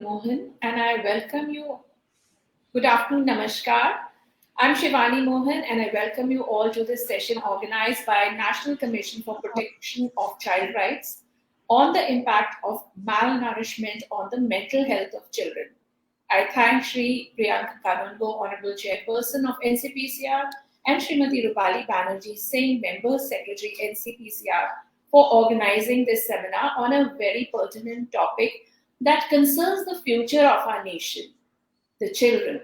Mohan, and I welcome you. Good afternoon, Namaskar. I'm Shivani Mohan, and I welcome you all to this session organized by National Commission for Protection of Child Rights on the impact of malnourishment on the mental health of children. I thank Shri Priyanka Kanungo, Honorable Chairperson of NCPCR, and Srimati Rupali Banerjee Singh, Member Secretary NCPCR, for organizing this seminar on a very pertinent topic that concerns the future of our nation, the children.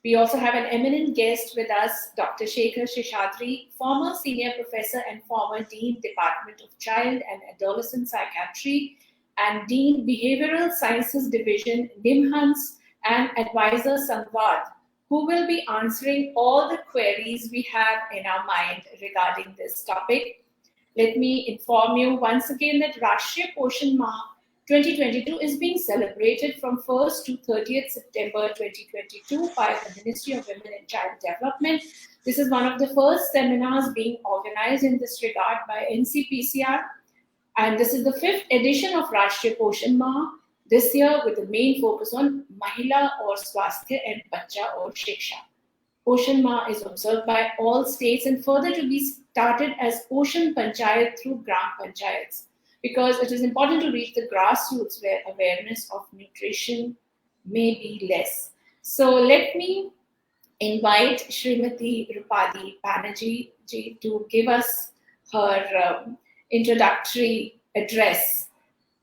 We also have an eminent guest with us, Dr. Shekhar Seshadri, former senior professor and former Dean Department of Child and Adolescent Psychiatry and Dean Behavioral Sciences Division, NIMHANS, and advisor Samvad, who will be answering all the queries we have in our mind regarding this topic. Let me inform you once again that Rashtriya Poshan Maah 2022 is being celebrated from 1st to 30th September 2022 by the Ministry of Women and Child Development. This is one of the first seminars being organized in this regard by NCPCR, and this is the 5th edition of Rashtriya Poshan Maah, this year with the main focus on Mahila aur Swasthya and Bacha aur Shiksha. Poshan Maah is observed by all states and further to be started as Poshan Panchayat through Gram Panchayats, because it is important to reach the grassroots where awareness of nutrition may be less. So let me invite Srimati Rupali Banerjee ji to give us her introductory address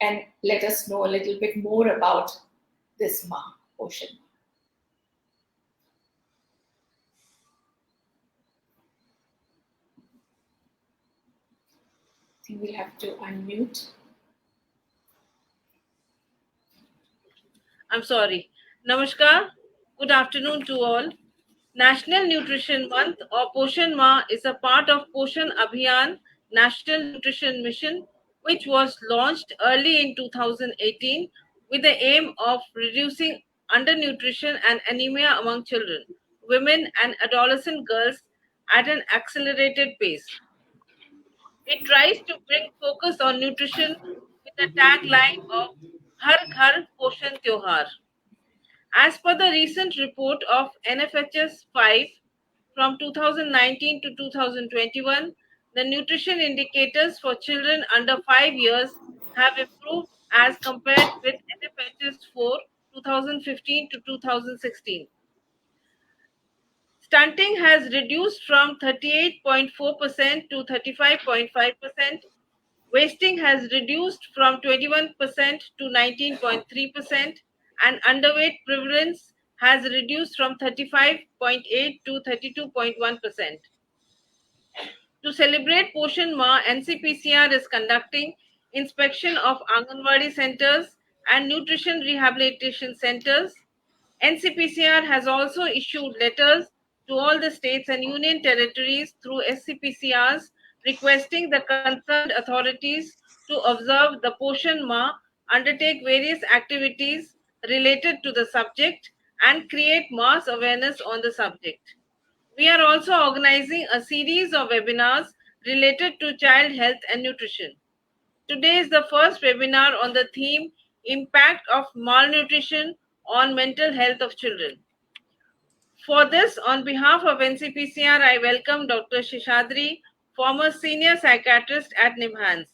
and let us know a little bit more about this Maah, Poshan Maah. I think we'll have to unmute. I'm sorry. Namaskar. Good afternoon to all. National Nutrition Month or Poshan Maah is a part of Poshan Abhiyan National Nutrition Mission, which was launched early in 2018 with the aim of reducing undernutrition and anemia among children, women and adolescent girls at an accelerated pace. It tries to bring focus on nutrition with the tagline of Har Ghar Poshan Tyohar. As per the recent report of NFHS 5 from 2019 to 2021, the nutrition indicators for children under 5 years have improved as compared with NFHS 4 2015 to 2016. Stunting has reduced from 38.4% to 35.5%. Wasting has reduced from 21% to 19.3%, and underweight prevalence has reduced from 35.8 to 32.1%. To celebrate Poshan Maah, NCPCR is conducting inspection of Anganwadi centers and nutrition rehabilitation centers. NCPCR has also issued letters to all the states and union territories through SCPCRs requesting the concerned authorities to observe the Poshan Maah, undertake various activities related to the subject, and create mass awareness on the subject. We are also organizing a series of webinars related to child health and nutrition. Today is the first webinar on the theme Impact of Malnutrition on Mental Health of Children. For this, on behalf of NCPCR, I welcome Dr. Seshadri, former senior psychiatrist at NIMHANS.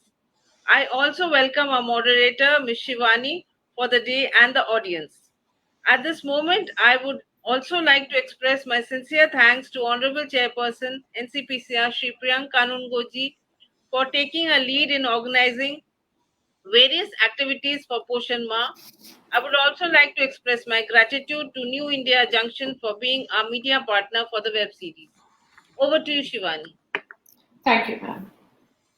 I also welcome our moderator, Ms. Shivani, for the day and the audience. At this moment, I would also like to express my sincere thanks to Honorable Chairperson, NCPCR, Shri Priyanka Kanungo, for taking a lead in organizing various activities for Poshan Maah. I would also like to express my gratitude to New India Junction for being our media partner for the web series. Over to you, Shivani. Thank you, ma'am.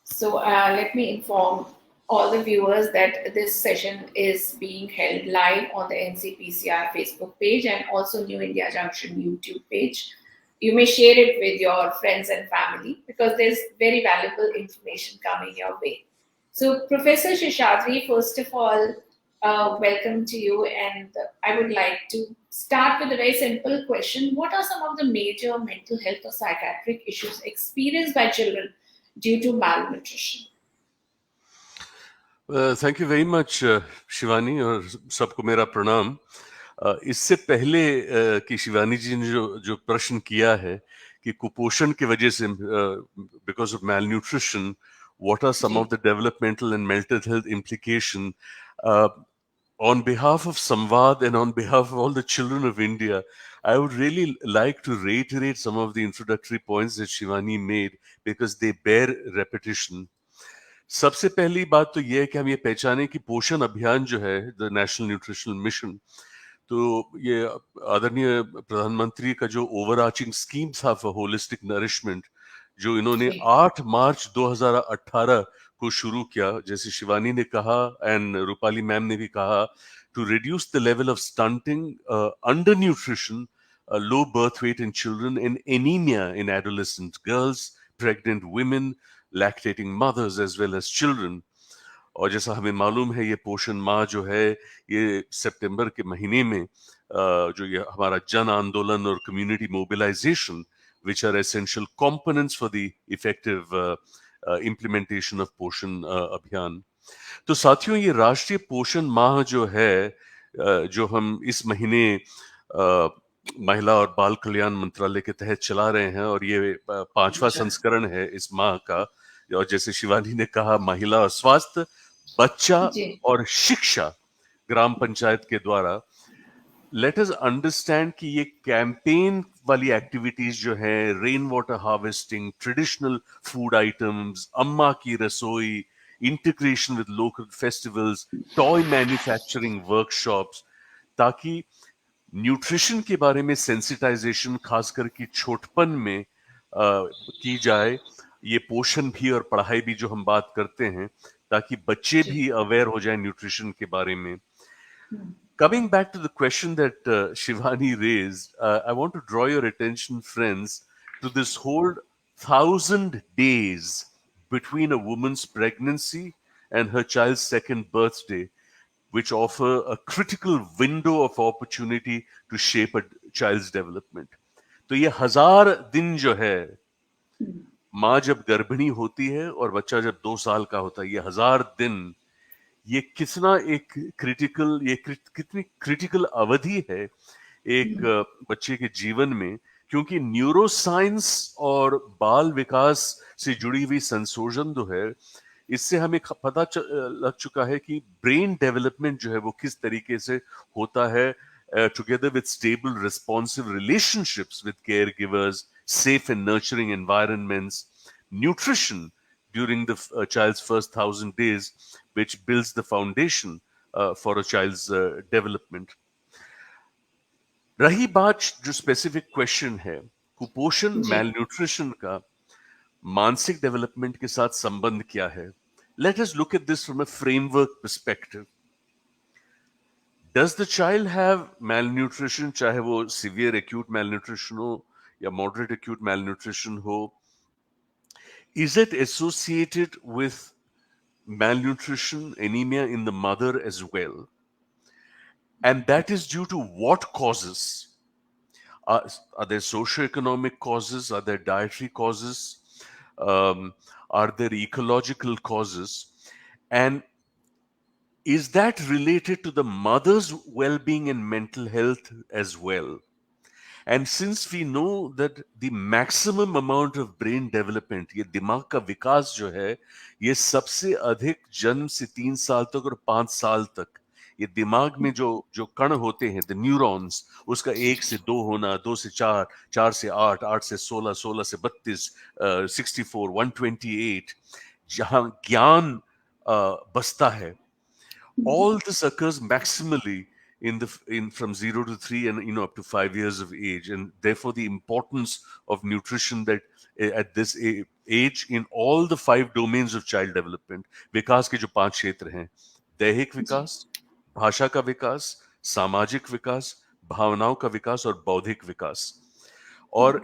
So let me inform all the viewers that this session is being held live on the NCPCR Facebook page and also New India Junction YouTube page. You may share it with your friends and family because there's very valuable information coming your way. So, Professor Seshadri, first of all, welcome to you, and I would like to start with a very simple question. What are some of the major mental health or psychiatric issues experienced by children due to malnutrition? Thank you very much Shivani, और सबको मेरा प्रणाम। इससे पहले कि शिवानी जी ने जो जो प्रश्न किया है कि कुपोषण की वजह से, because of malnutrition, what are some जी of the developmental and mental health implication, on behalf of Samvad and on behalf of all the children of India, I would really like to reiterate some of the introductory points that Shivani made because they bear repetition. सबसे पहली बात तो ये है कि हम ये पहचाने कि पोषण अभियान जो है, द नेशनल न्यूट्रिशनल मिशन, तो ये आदरणीय प्रधानमंत्री का जो ओवरआर्चिंग स्कीम था फॉर होलिस्टिक नरिशमेंट, जो इन्होंने जी 8 मार्च 2018 को शुरू किया, जैसे शिवानी ने कहा एंड रूपाली मैम ने भी कहा, to reduce the level of stunting, undernutrition, low birth weight in children, and anemia in adolescent girls, pregnant women, lactating mothers as well as children. और जैसा हमें मालूम है, ये पोषण माह जो है, ये सितंबर के महीने में जो ये हमारा जन आंदोलन और community mobilisation, which are essential components for the effective implementation of पोषण अभियान. तो साथियों, ये राष्ट्रीय पोषण माह जो है, जो हम इस महीने महिला और बाल कल्याण मंत्रालय के तहत चला रहे हैं, और ये 5वां अच्छा संस्करण है इस माह का। और जैसे शिवानी ने कहा, महिला और स्वास्थ्य, बच्चा जी और शिक्षा ग्राम पंचायत के द्वारा। लेट अस अंडरस्टैंड कि ये कैंपेन वाली एक्टिविटीज जो है, rain water harvesting, traditional food items, अम्मा की रसोई, integration with local festivals, toy manufacturing workshops, ताकि न्यूट्रिशन के बारे में सेंसिटाइजेशन खासकर कि छोटपन में की जाए। ये पोषण भी और पढ़ाई भी जो हम बात करते हैं, ताकि बच्चे जी भी अवेयर हो जाए न्यूट्रिशन के बारे में। हम्म, Coming back to the question that Shivani raised, I want to draw your attention, friends, to this whole 1,000 days between a woman's pregnancy and her child's second birthday, which offer a critical window of opportunity to shape a child's development. तो ये 1,000 दिन जो है, हम्म, माँ जब गर्भिणी होती है और बच्चा जब 2 साल का होता है, ये 1,000 दिन, ये कितना एक क्रिटिकल, कितनी क्रिटिकल अवधि है एक हम्म, बच्चे के जीवन में। क्योंकि न्यूरो साइंस और बाल विकास से जुड़ी हुई संशोधन जो है, इससे हमें पता लग चुका है कि ब्रेन डेवलपमेंट जो है वो किस तरीके से होता है, together with stable responsive relationships with care givers, safe and nurturing environments, nutrition during the child's first 1,000 days, which builds the foundation for a child's development. रही बात जो स्पेसिफिक क्वेश्चन है, कुपोषण जी मैल न्यूट्रिशन का मानसिक डेवलपमेंट के साथ संबंध क्या है? Let us look at this from a framework perspective. Does the child have malnutrition, चाहे वो सिवियर एक्यूट मैल न्यूट्रिशन हो या मॉडरेट एक्यूट मैल न्यूट्रिशन हो, is it associated with malnutrition, anemia in the mother as well? And that is due to what causes? Are there socioeconomic causes? Are there dietary causes? Are there ecological causes? And is that related to the mother's well-being and mental health as well? And since we know that the maximum amount of brain development, ये दिमाग का विकास जो है, ये सबसे अधिक जन्म से 3 साल तक और 5 साल तक, ये दिमाग में जो जो कण होते हैं, द न्यूरॉन्स, उसका 1 से 2 होना, 2 से 4, 4 से 8, 8 से 16, 16 से 32, 64, 128, जहां ज्ञान बसता है, all this occurs maximally in from 0 to 3 and up to 5 years of age, and therefore the importance of nutrition that at this age in all the 5 domains of child development. विकास के जो 5 क्षेत्र हैं, दैहिक जी विकास, भाषा का विकास, सामाजिक विकास, भावनाओं का विकास और बौद्धिक विकास. और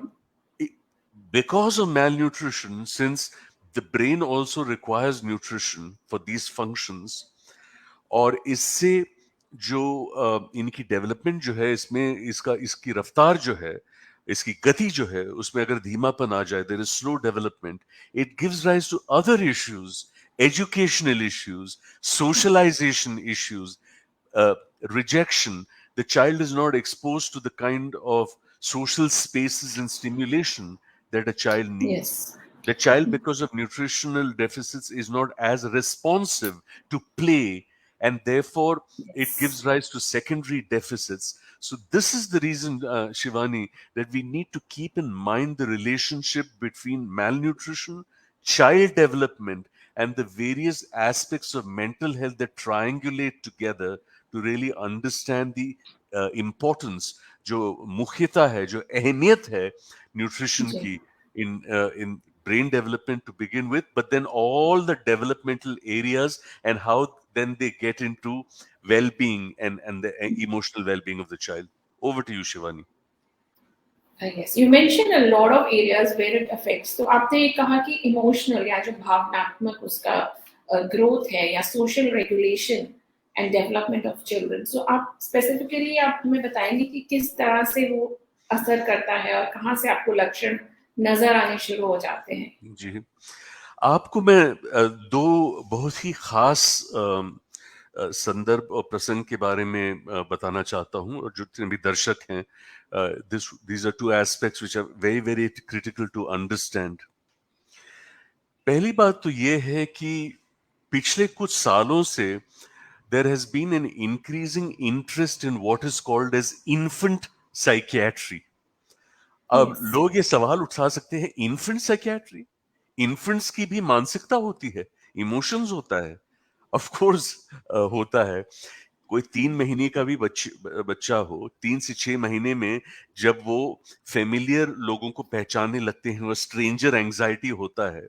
because of malnutrition, since the brain also requires nutrition for these functions, और इससे जो इनकी डेवलपमेंट जो है, इसमें इसकी रफ्तार जो है, इसकी गति जो है, उसमें अगर धीमापन आ जाए, there is slow development, it gives rise to other issues educational issues, socialization issues, uh, rejection. The child is not exposed to the kind of social spaces and stimulation that a child needs. Yes. The child, because of nutritional deficits, is not as responsive to play, and therefore it Yes. gives rise to secondary deficits. So, this is the reason, Shivani, that we need to keep in mind the relationship between malnutrition, child development, and the various aspects of mental health that triangulate together to really understand the importance, जो मुख्यता है, जो अहमियत है nutrition जी. की in brain development to begin with, but then all the developmental areas and how then they get into well-being and the emotional well-being of the child. Over to you, Shivani. Yes, you mentioned a lot of areas where it affects. तो आपने ये कहा कि emotional या जो भावनात्मक उसका growth है या social regulation and development of children. So आप स्पेसिफिकली आप हमें बताएंगे कि किस तरह से वो असर करता है और कहाँ से आपको लक्षण नजर आने शुरू हो जाते हैं. जी, आपको मैं दो बहुत ही खास संदर्भ और प्रसंग के बारे में बताना चाहता हूं, और जितने भी दर्शक हैं, these are two aspects which are very very critical to understand. पहली बात तो ये है कि पिछले कुछ सालों से there has been an increasing interest in what is called as infant psychiatry. अब Yes. लोग ये सवाल उठा सकते हैं, इन्फेंट साइकियाट्री, इन्फेंट्स की भी मानसिकता होती है, इमोशंस होता है, ऑफ कोर्स होता है. कोई 3 महीने का भी बच्चा हो, 3 से 6 महीने में जब वो फेमिलियर लोगों को पहचानने लगते हैं, वो स्ट्रेंजर एंजाइटी होता है,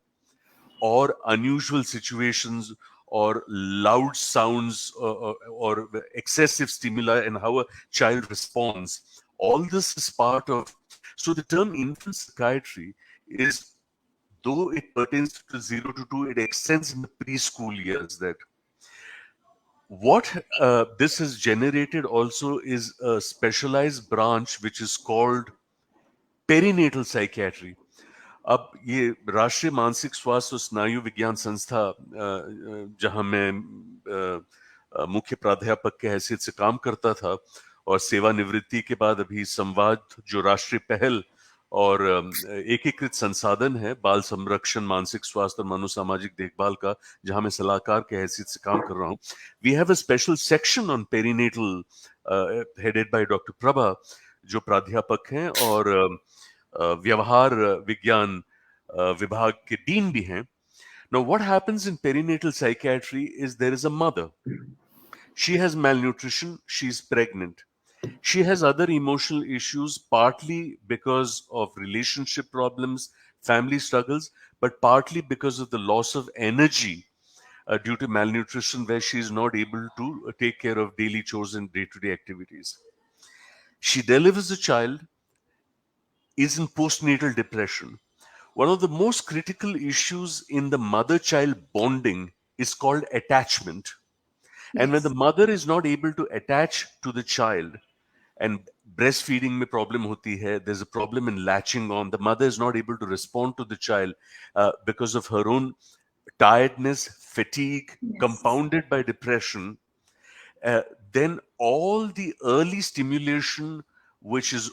or unusual situations or loud sounds or excessive stimuli and how a child responds. All this is part of. So the term infant psychiatry is, though it pertains to 0 to 2, it extends in the preschool years. That what this has generated also is a specialized branch which is called perinatal psychiatry. अब ये राष्ट्रीय मानसिक स्वास्थ्य और स्नायु विज्ञान संस्था, जहां मैं मुख्य प्राध्यापक के हैसियत से काम करता था, और सेवानिवृत्ति के बाद अभी संवाद जो राष्ट्रीय पहल और एकीकृत संसाधन है बाल संरक्षण, मानसिक स्वास्थ्य और मनोसामाजिक देखभाल का, जहां मैं सलाहकार के हैसियत से काम कर रहा हूं. We have a special section on perinatal headed by doctor Prabha, जो प्राध्यापक हैं और व्यवहार विज्ञान विभाग के डीन भी हैं. Now, what happens in perinatal psychiatry is there is a mother. She has malnutrition, she's pregnant. She has other emotional issues, partly because of relationship problems, family struggles, but partly because of the loss of energy due to malnutrition, where she is not able to take care of daily chores and day-to-day activities. She delivers a child, is in postnatal depression. One of the most critical issues in the mother-child bonding is called attachment. And when the Yes. mother is not able to attach to the child, and breastfeeding में problem होती है, there's a problem in latching on, the mother is not able to respond to the child because of her own tiredness, fatigue, Yes. compounded by depression, uh, then all the early stimulation, which is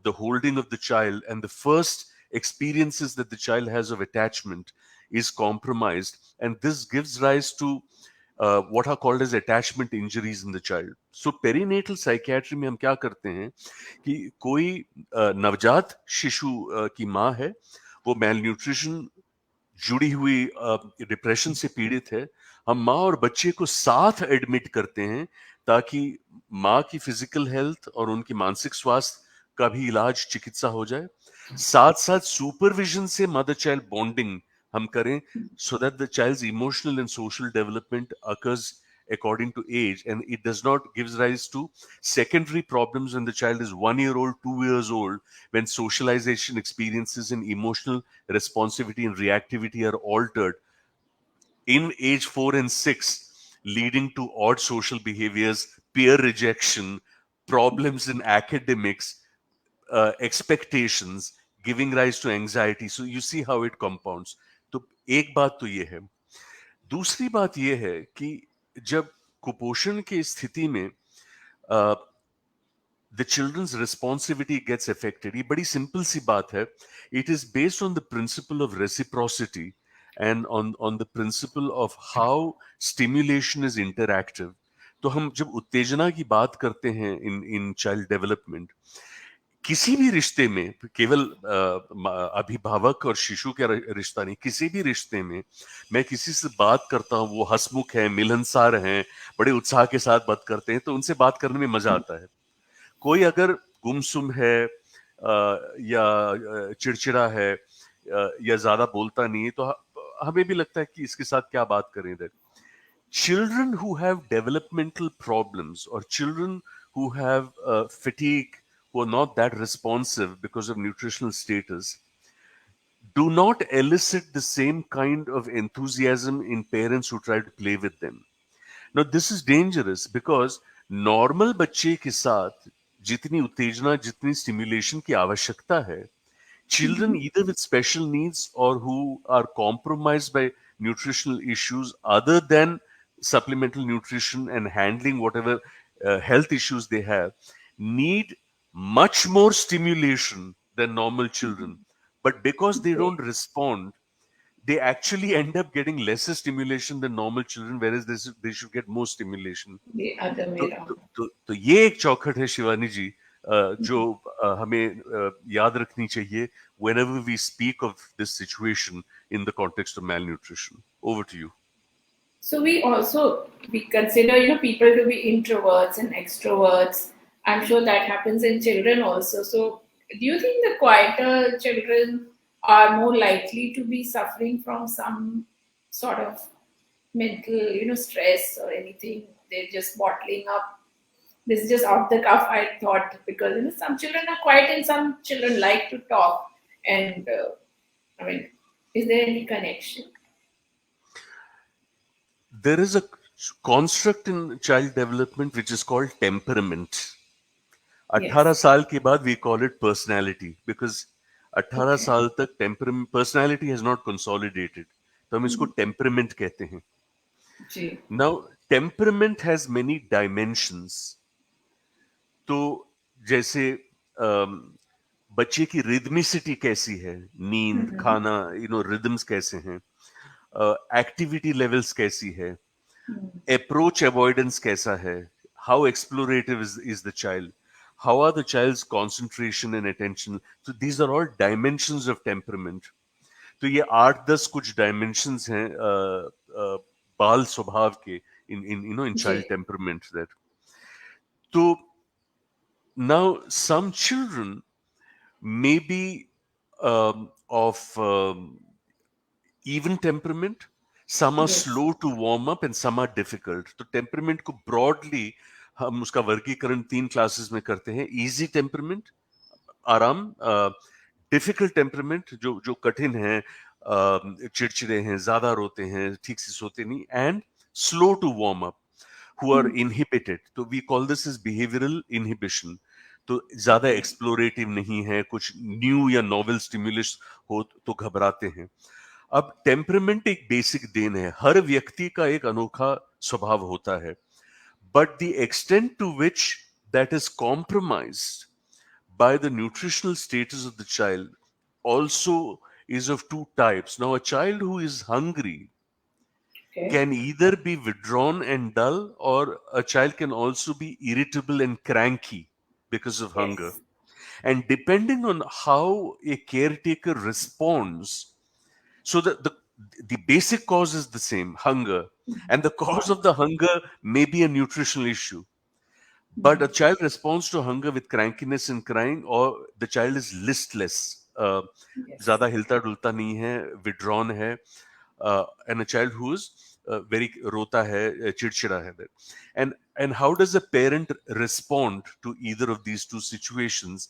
the holding of the child and the first experiences that the child has of attachment, is compromised, and this gives rise to what are called as attachment injuries in the child. So perinatal psychiatry में हम क्या करते हैं कि कोई नवजात शिशु की माँ है, वो malnutrition जुड़ी हुई डिप्रेशन से पीड़ित है, हम माँ और बच्चे को साथ एडमिट करते हैं ताकि माँ की फिजिकल हेल्थ और उनकी मानसिक स्वास्थ्य का भी इलाज, चिकित्सा हो जाए. साथ साथ सुपरविजन से मदर चाइल्ड बॉन्डिंग हम करें, so that the child's emotional and social development occurs according to age, and it does not gives rise to secondary problems when the child is 1 year old, 2 years old, when socialization experiences and emotional responsivity and reactivity are altered in age 4 and 6, leading to odd social behaviors, peer rejection, problems in academics, expectations, giving rise to anxiety. So you see how it compounds. तो एक बात तो ये है. दूसरी बात यह है कि जब कुपोषण की स्थिति में the children's responsivity gets affected. ये बड़ी सिंपल सी बात है. It is based on the principle of reciprocity and on the principle of how stimulation is interactive. तो हम जब उत्तेजना की बात करते हैं in child development, किसी भी रिश्ते में केवल अभिभावक और शिशु का रिश्ता नहीं, किसी भी रिश्ते में मैं किसी से बात करता हूँ, वो हंसमुख है, मिलनसार हैं, बड़े उत्साह के साथ बात करते हैं, तो उनसे बात करने में मजा आता है. कोई अगर गुमसुम है या चिड़चिड़ा है या ज्यादा बोलता नहीं है, तो हमें भी लगता है कि इसके साथ क्या बात करें इधर. Children who have developmental problems or children who have fatigue, who are not that responsive because of nutritional status, do not elicit the same kind of enthusiasm in parents who try to play with them. Now, this is dangerous because normal बच्चे के साथ जितनी उत्तेजना, जितनी stimulation की आवश्यकता है, children either with special needs or who are compromised by nutritional issues other than supplemental nutrition and handling whatever health issues they have need much more stimulation than normal children. But because they don't respond, they actually end up getting lesser stimulation than normal children, whereas they should get more stimulation. The other way around. तो ये एक चौखट है शिवानी जी, जो हमें याद रखनी चाहिए whenever we speak of this situation in the context of malnutrition. Over to you. So we consider people to be introverts and extroverts. I'm sure that happens in children also. So do you think the quieter children are more likely to be suffering from some sort of mental stress or anything? They're just bottling up. This is just off the cuff, I thought, because some children are quiet and some children like to talk. And I mean, is there any connection? There is a construct in child development which is called temperament. 18 साल के बाद we call it personality because 18 साल तक personality has not consolidated. तो हम इसको temperament कहते हैं. Now, temperament has many dimensions. तो जैसे बच्चे की rhythmicity कैसी है, नींद, खाना, rhythms कैसे हैं, एक्टिविटी लेवल्स कैसी है, अप्रोच अवॉइडेंस कैसा है, how explorative is the child, how are the child's concentration and attention. तो these are all dimensions of temperament. तो ये 8-10 कुछ डायमेंशंस हैं बाल स्वभाव के इन चाइल्ड टेम्परामेंट दैट. तो now some children may be of even temperament, some are slow to warm up and some are difficult. तो temperament को broadly हम उसका वर्गीकरण 3 क्लासेस में करते हैं. easy temperament, आराम, difficult temperament जो कठिन है, चिड़चिड़े हैं, ज्यादा रोते हैं, ठीक से सोते नहीं, and slow to warm up, who are inhibited. तो we call this as behavioral inhibition. तो ज्यादा एक्सप्लोरेटिव नहीं है, कुछ न्यू या नॉवेल स्टिमुलस हो तो घबराते हैं. अब टेम्परामेंट एक बेसिक देन है, हर व्यक्ति का एक अनोखा स्वभाव होता है, but the extent to which that is compromised by the nutritional status of the child also is of 2 types. Now, a child who is hungry can either be withdrawn and dull, or a child can also be irritable and cranky because of hunger. And depending on how a caretaker responds, so the basic cause is the same, hunger, and the cause of the hunger may be a nutritional issue. But a child responds to hunger with crankiness and crying, or the child is listless, ज़्यादा हिलता डुलता नहीं है, withdrawn है, and a child who is very रोता है, चिड़चिड़ा है. And how does a parent respond to either of these two situations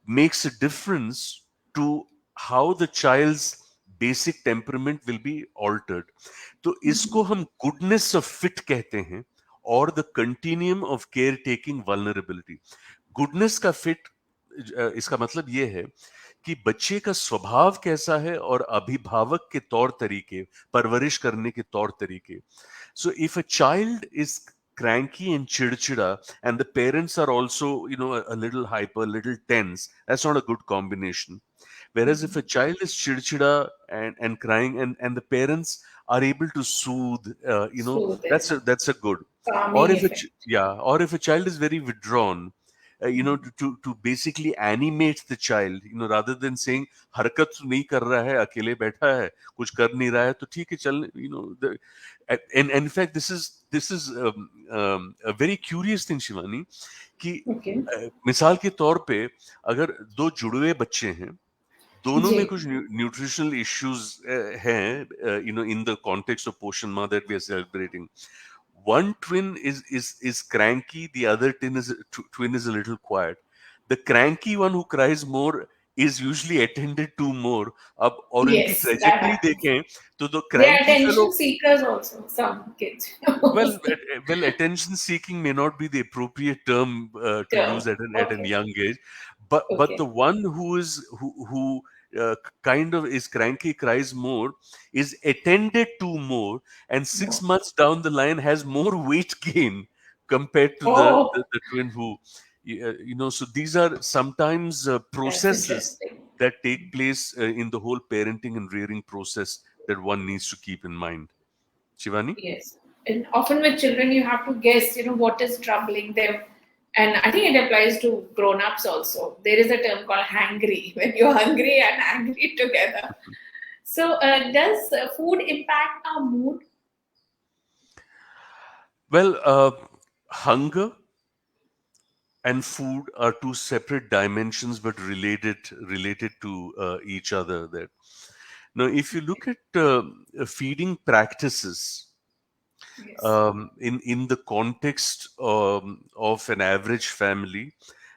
makes a difference to how the child's basic temperament will be altered. तो इसको हम goodness of fit कहते हैं, और the continuum of caretaking vulnerability. Goodness का fit, इसका मतलब ये है कि बच्चे का स्वभाव कैसा है और अभिभावक के तौर तरीके, परवरिश करने के तौर तरीके. So if a child is cranky and chidchida and the parents are also, a little hyper, a little tense, that's not a good combination. Whereas if a child is chidchida and crying and the parents are able to soothe, Soothing, that's a good. Or calming if effect. or if a child is very withdrawn, to basically animate the child, rather than saying हरकत नहीं कर रहा है, अकेले बैठा है, कुछ कर नहीं रहा है, तो ठीक है चल, and in fact this is a very curious thing, Shivani, कि Okay. मिसाल के तौर पे अगर दो जुड़वे बच्चे हैं, दोनों में जी. कुछ न्यूट्रिशनल इश्यूज हैं, in the context of Poshan Maah that we are celebrating. One twin is cranky, the other twin is a little quiet. The cranky one who cries more is usually attended to more. अब और उनकी Yes, that trajectory happens. देखें तो the They are cranky fellow, attention seekers also, some kids. well, attention seeking may not be the appropriate term to Term. use at an Okay. young age, but the Okay. one who kind of is cranky, cries more, is attended to more, and 6 months down the line has more weight gain compared to Oh, the twin who, So these are sometimes that's processes interesting. that take place in the whole parenting and rearing process that one needs to keep in mind. Shivani? Yes. And often with children, you have to guess, what is troubling them. And I think it applies to grown-ups also. There is a term called hangry, when you're hungry and angry together. So, does food impact our mood? Well, hunger and food are two separate dimensions, but related to each other. There. Now, if you look at feeding practices Yes. in the context of an average family,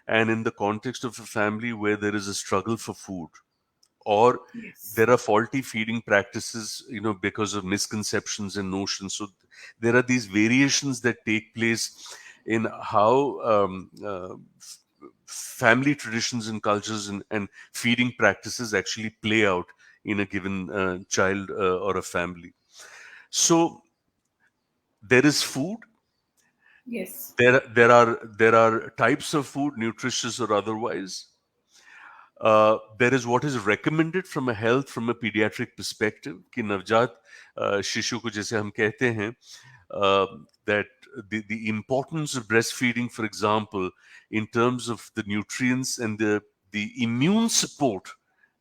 and in the context of a family where there is a struggle for food, or Yes. there are faulty feeding practices, because of misconceptions and notions. So there are these variations that take place in how family traditions and cultures and feeding practices actually play out in a given child or a family. So there is food. Yes. There are types of food, nutritious or otherwise. There is what is recommended from a pediatric perspective, कि नवजात शिशु को जैसे हम कहते हैं, that the importance of breastfeeding, for example, in terms of the nutrients and the immune support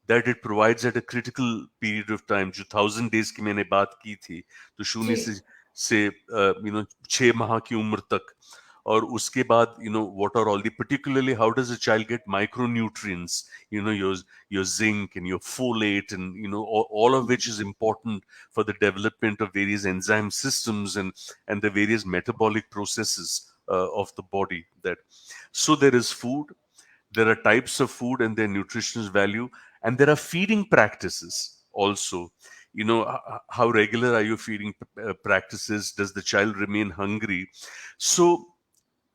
that it provides at a critical period of time. जो 1000 days की मैंने बात की थी, तो शून्य जी. से 6 माह की उम्र तक, और उसके बाद, what are all the, particularly how does a child get micronutrients, your zinc and your folate, and all of which is important for the development of various enzyme systems and the various metabolic processes of the body. So there is food, there are types of food and their nutritional value, and there are feeding practices also. How regular are your feeding practices? Does the child remain hungry? So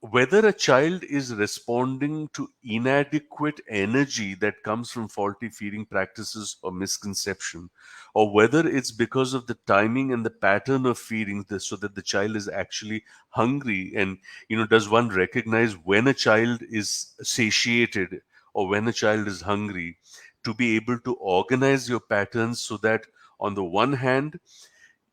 whether a child is responding to inadequate energy that comes from faulty feeding practices or misconception, or whether it's because of the timing and the pattern of feeding so that the child is actually hungry, and does one recognize when a child is satiated or when a child is hungry, to be able to organize your patterns so that on the one hand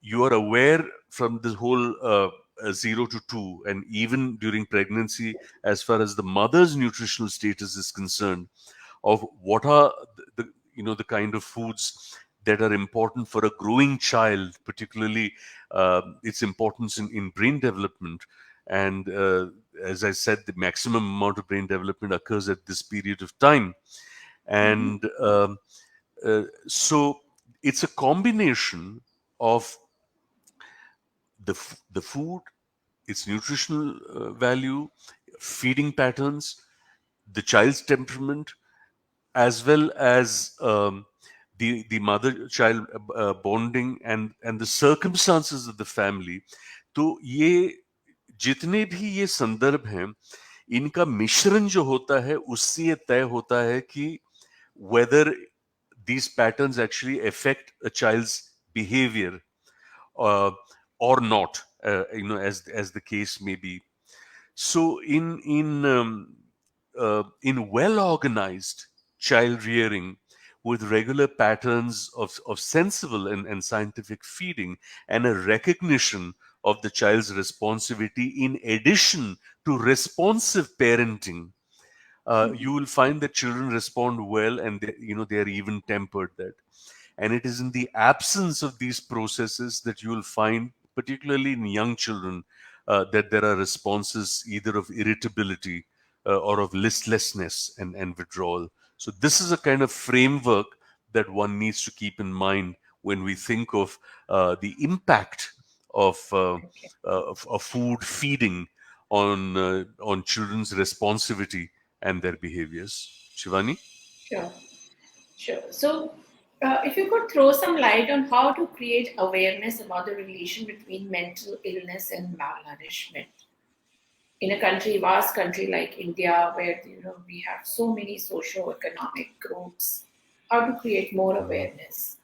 you are aware from the whole 0 to 2, and even during pregnancy, as far as the mother's nutritional status is concerned, of what are the kind of foods that are important for a growing child, particularly its importance in brain development. And as I said, the maximum amount of brain development occurs at this period of time. And so it's a combination of the food, its nutritional value, feeding patterns, the child's temperament, as well as the mother-child bonding and the circumstances of the family. तो ये जितने भी ये संदर्भ हैं, इनका मिश्रण जो होता है, उससे ये तय होता है कि whether these patterns actually affect a child's behavior uh, or not, as the case may be. So in well organized child rearing with regular patterns of sensible and scientific feeding and a recognition of the child's responsibility in addition to responsive parenting, you will find that children respond well, and they are even tempered. That And it is in the absence of these processes that you will find, particularly in young children, that there are responses either of irritability or of listlessness and withdrawal. So this is a kind of framework that one needs to keep in mind when we think of the impact of, Okay. of food feeding on children's responsivity and their behaviors. Shivani? Sure. Sure. So, if you could throw some light on how to create awareness about the relation between mental illness and malnourishment in a country, vast country like India, where we have so many socio-economic groups, how to create more awareness?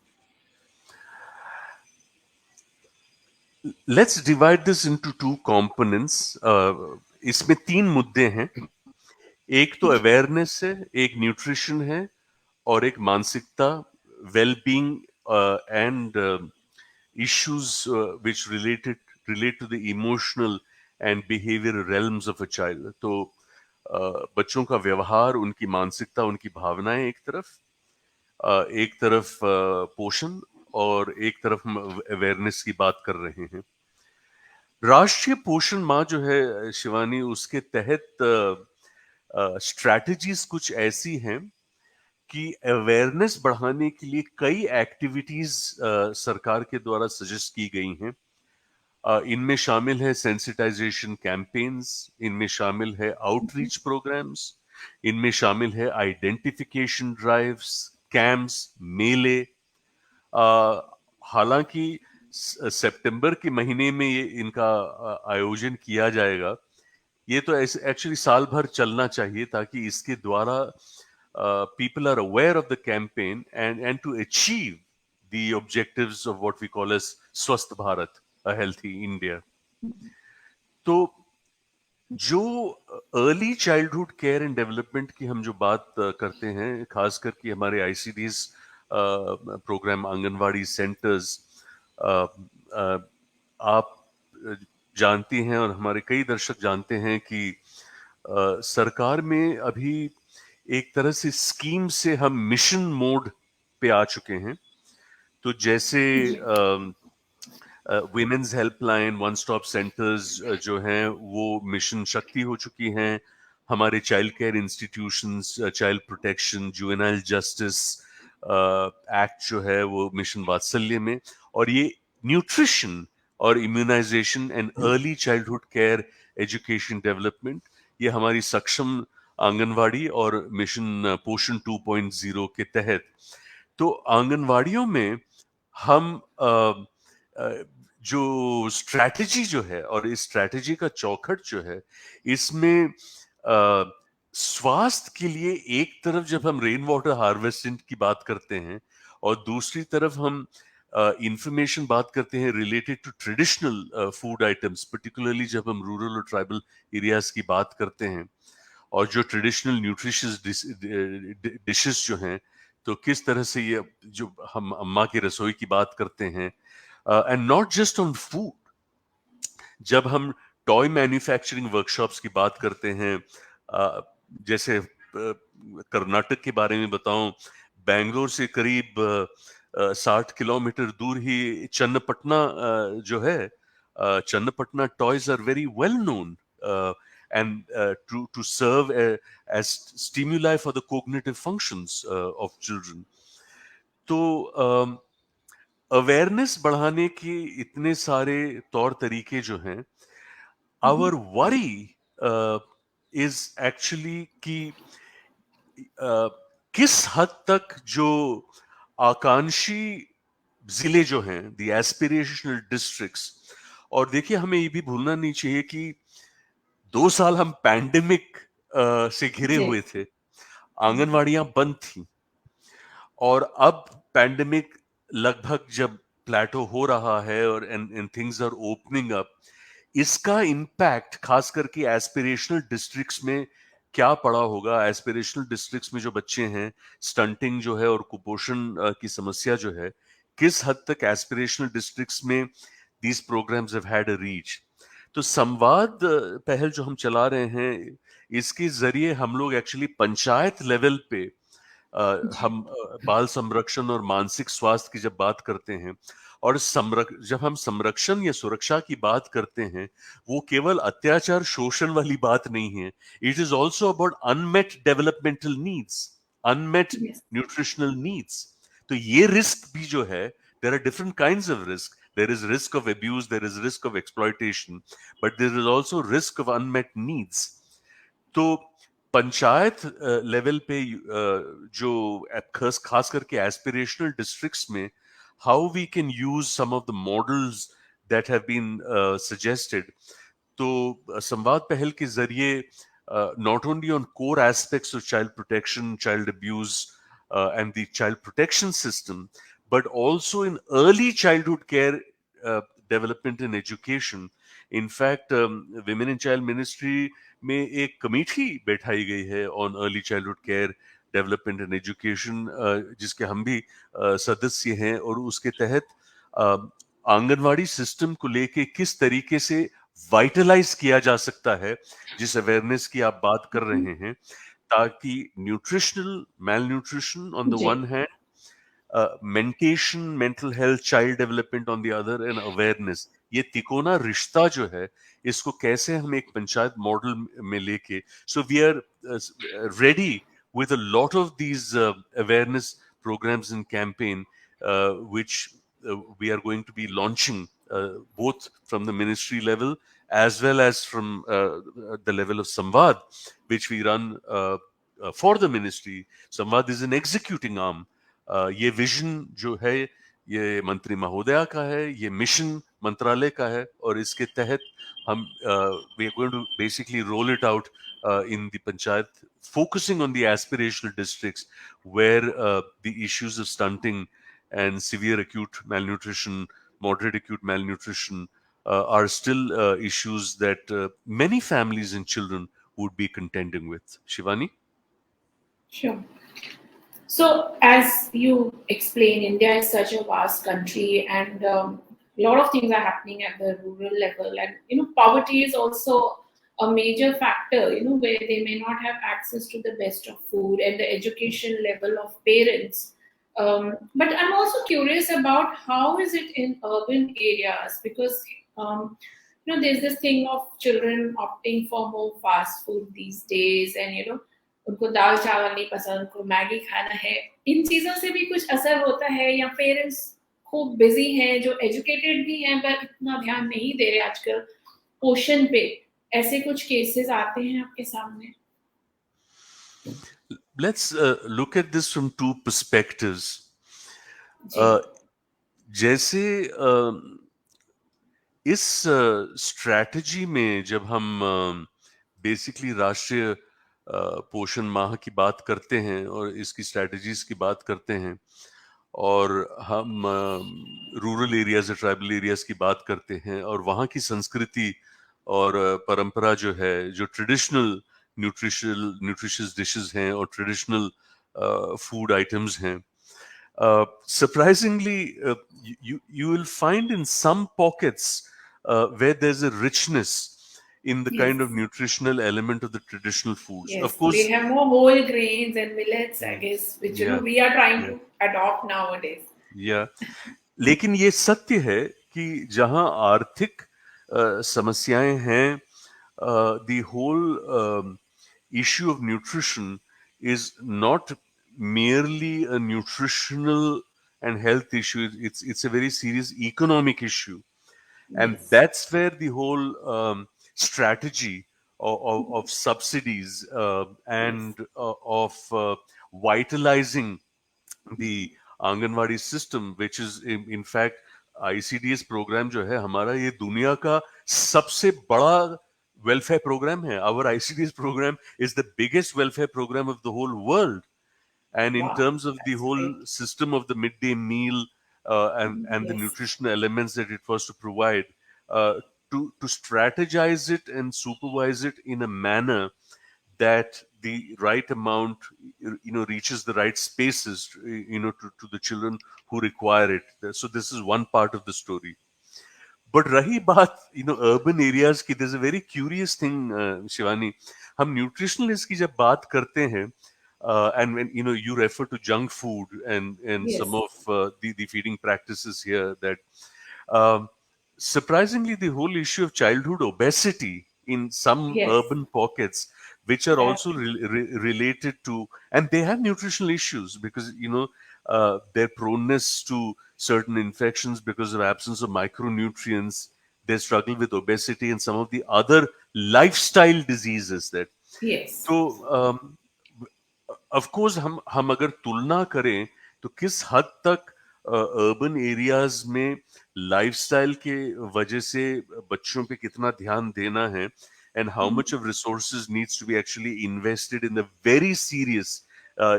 Let's divide this into two components. इसमें तीन मुद्दे हैं. एक तो awareness है, एक nutrition है, और एक मानसिकता, well-being and issues which relate to the emotional and behavioral realms of a child. तो बच्चों का व्यवहार, उनकी मानसिकता, उनकी भावनाएं एक तरफ पोषण, और एक तरफ हम अवेयरनेस की बात कर रहे हैं. राष्ट्रीय पोषण माह जो है शिवानी, उसके तहत स्ट्रैटेजीज कुछ ऐसी हैं कि अवेयरनेस बढ़ाने के लिए कई एक्टिविटीज सरकार के द्वारा सजेस्ट की गई हैं. इनमें शामिल है सेंसिटाइजेशन कैंपेन्स, इनमें शामिल है आउटरीच प्रोग्राम्स, इनमें शामिल है आइडेंटिफिकेशन ड्राइव्स, कैंप्स, मेले. हालांकि सितंबर के महीने में ये इनका आयोजन किया जाएगा. ये तो एक्चुअली साल भर चलना चाहिए, ताकि इसके द्वारा people are aware of the campaign and to achieve the objectives of what we call as Swasth Bharat, a healthy India. तो जो early childhood care and development की हम जो बात करते हैं, खास करके हमारे आईसीडीज प्रोग्राम, आंगनवाड़ी सेंटर्स, आप जानती हैं और हमारे कई दर्शक जानते हैं कि सरकार में अभी एक तरह से स्कीम से हम मिशन मोड पे आ चुके हैं. तो जैसे women's helpline, one stop centres जो हैं वो मिशन शक्ति हो चुकी हैं. हमारे child care institutions, child protection, juvenile justice act जो है वो मिशन वात्सल्य में, और ये न्यूट्रिशन और immunisation and early childhood care education development, ये हमारी सक्षम आंगनवाड़ी और मिशन पोषण 2.0 के तहत. तो आंगनवाड़ियों में हम जो स्ट्रैटेजी जो है, और इस स्ट्रैटेजी का चौखट जो है, इसमें स्वास्थ्य के लिए एक तरफ जब हम रेन वाटर हार्वेस्टिंग की बात करते हैं, और दूसरी तरफ हम इंफॉर्मेशन बात करते हैं related to traditional food items, particularly जब हम रूरल और ट्राइबल एरियाज की बात करते हैं, और जो ट्रेडिशनल न्यूट्रिशियस डिशेस जो हैं, तो किस तरह से ये जो हम अम्मा की रसोई की बात करते हैं, and not just on food. जब हम टॉय मैन्युफैक्चरिंग वर्कशॉप्स की बात करते हैं, जैसे कर्नाटक के बारे में बताऊं, बेंगलोर से करीब 60 किलोमीटर दूर ही चन्नपटना जो है, Channapatna toys are very well known and to serve as stimuli for the cognitive functions of children. तो अवेयरनेस बढ़ाने के इतने सारे तौर तरीके जो हैं, our worry is actually कि किस हद तक जो आकांक्षी जिले जो हैं, the aspirational districts, और देखिए हमें ये भी भूलना नहीं चाहिए कि 2 साल हम पैंडेमिक से घिरे हुए थे, आंगनवाड़ियां बंद थी, और अब पैंडेमिक लगभग जब प्लेटो हो रहा है और and things are opening up, इसका इम्पैक्ट खास करके एस्पिरेशनल डिस्ट्रिक्ट्स में क्या पड़ा होगा? एस्पिरेशनल डिस्ट्रिक्ट्स में जो बच्चे हैं, स्टंटिंग जो है और कुपोषण की समस्या जो है, किस हद तक एस्पिरेशनल डिस्ट्रिक्ट्स में these programmes have had a reach? तो संवाद पहल जो हम चला रहे हैं, इसके जरिए हम लोग एक्चुअली पंचायत लेवल पे हम बाल संरक्षण और मानसिक स्वास्थ्य की जब बात करते हैं, और जब हम संरक्षण या सुरक्षा की बात करते हैं, वो केवल अत्याचार शोषण वाली बात नहीं है. It is also about unmet developmental needs, unmet Yes. Nutritional needs. तो ये रिस्क भी जो है, there are different kinds of risk. There is risk of abuse, there is risk of exploitation, but there is also risk of unmet needs. तो panchayat level पे जो खास करके एस्पिरेशनल डिस्ट्रिक्ट्स में, how we can use some of the models that have been suggested. तो संवाद पहल के जरिए not only on core aspects of child protection, child abuse and the child protection system, but also in early childhood care development and education. In fact, Women and Child Ministry में एक committee बैठाई गई है on early childhood care development and education, जिसके हम भी सदस्य हैं, और उसके तहत आंगनवाड़ी सिस्टम को लेके किस तरीके से वाइटलाइज किया जा सकता है, जिस अवेयरनेस की आप बात कर रहे हैं, ताकि nutritional malnutrition on the जी. One hand, mentation, mental health, child development on the other, and awareness, ये तिकोना रिश्ता जो है, इसको कैसे हम एक पंचायत मॉडल में लेके, so we are ready with a lot of these awareness programs and campaign, which we are going to be launching, both from the ministry level as well as from the level of Samvad, which we run for the ministry. Samvad is an executing arm. ये vision जो है, ये मंत्री महोदया का है, ये mission मंत्रालय का है, और इसके तहत हम we are going to basically roll it out in the panchayat, focusing on the aspirational districts where the issues of stunting and severe acute malnutrition, moderate acute malnutrition are still issues that many families and children would be contending with. Shivani? Sure. So, as you explain, India is such a vast country, and a lot of things are happening at the rural level. And poverty is also a major factor. Where they may not have access to the best of food and the education level of parents. But I'm also curious about how is it in urban areas, because there's this thing of children opting for more fast food these days, and उनको दाल चावल नहीं पसंद, उनको Maggi खाना है. इन चीजों से भी कुछ असर होता है, या पेरेंट्स खूब बिजी हैं, जो एजुकेटेड भी हैं पर इतना ध्यान नहीं दे रहे आजकल पोषण पे? ऐसे कुछ केसेस आते हैं आपके सामने? Let's look at this from two perspectives. जी. जैसे इस स्ट्रैटेजी में जब हम बेसिकली राष्ट्रीय पोषण माह की बात करते हैं और इसकी स्ट्रैटेजीज की बात करते हैं, और हम रूरल एरियाज, ट्राइबल एरियाज की बात करते हैं, और वहाँ की संस्कृति और परंपरा जो है, जो ट्रेडिशनल न्यूट्रिशियस डिशेस हैं और ट्रेडिशनल फूड आइटम्स हैं, surprisingly, you will find in some pockets where there's a richness in the kind of Yes. nutritional element of the traditional foods. Yes, Of course, they have more whole grains and millets, I guess, which Yeah. we are trying Yeah. to adopt nowadays. yeah. लेकिन ये सत्य है कि जहां आर्थिक समस्याएं हैं, the whole issue of nutrition is not merely a nutritional and health issue. It's a very serious economic issue, and Yes. that's where the whole strategy of subsidies and of vitalizing the anganwadi system, which is in fact ICDS programme जो है हमारा, ये दुनिया का सबसे बड़ा welfare programme है. Our ICDS program is the biggest welfare program of the whole world, And in Wow, terms of the that's whole great. system of the midday meal and the Yes, nutritional elements that it was to provide, uh, to strategize it and supervise it in a manner that the right amount reaches the right spaces to the children who require it. So this is one part of the story. But rahi baat urban areas ki, there's a very curious thing, Shivani. हम nutritionist की जब बात करते हैं, and when you refer to junk food and some yes, of the feeding practices here, that um, surprisingly, the whole issue of childhood obesity in some yes, urban pockets, which are that's also related to, and they have nutritional issues because their proneness to certain infections because of absence of micronutrients. They struggle with obesity and some of the other lifestyle diseases that. yes, तो of course हम अगर तुलना करें तो किस हद तक urban areas में लाइफस्टाइल के वजह से बच्चों पे कितना ध्यान देना है and how much of resources needs to be actually invested in the very serious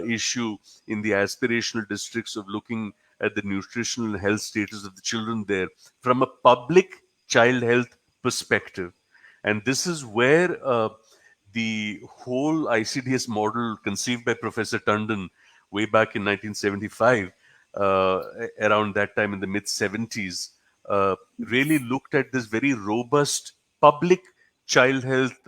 issue in the aspirational districts of looking at the nutritional and health status of the children there from a public child health perspective. And this is where the whole ICDS model conceived by Professor Tandon way back in 1975, around that time in the mid 70s, really looked at this very robust public child health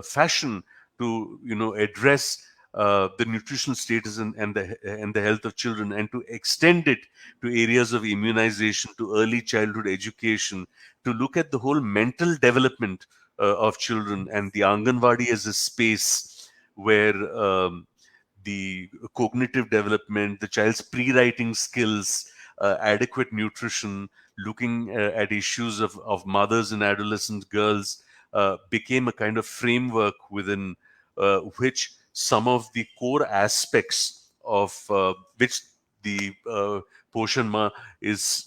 fashion to address the nutritional status and the health of children, and to extend it to areas of immunization, to early childhood education, to look at the whole mental development of children, and the Anganwadi as a space where the cognitive development, the child's pre-writing skills, adequate nutrition, looking at issues of mothers and adolescent girls became a kind of framework within which some of the core aspects of which the Poshan Maah is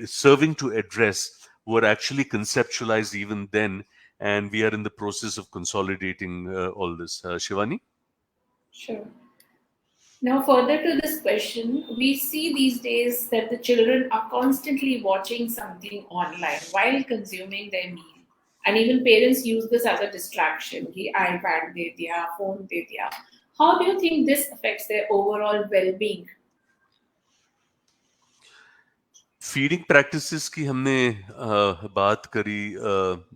serving to address were actually conceptualized even then, and we are in the process of consolidating all this. Shivani? sure. Now, further to this question, we see these days that the children are constantly watching something online while consuming their meal. And even parents use this as a distraction. Ki iPad de diya, phone de diya. How do you think this affects their overall well being? Feeding practices की हमने बात करी,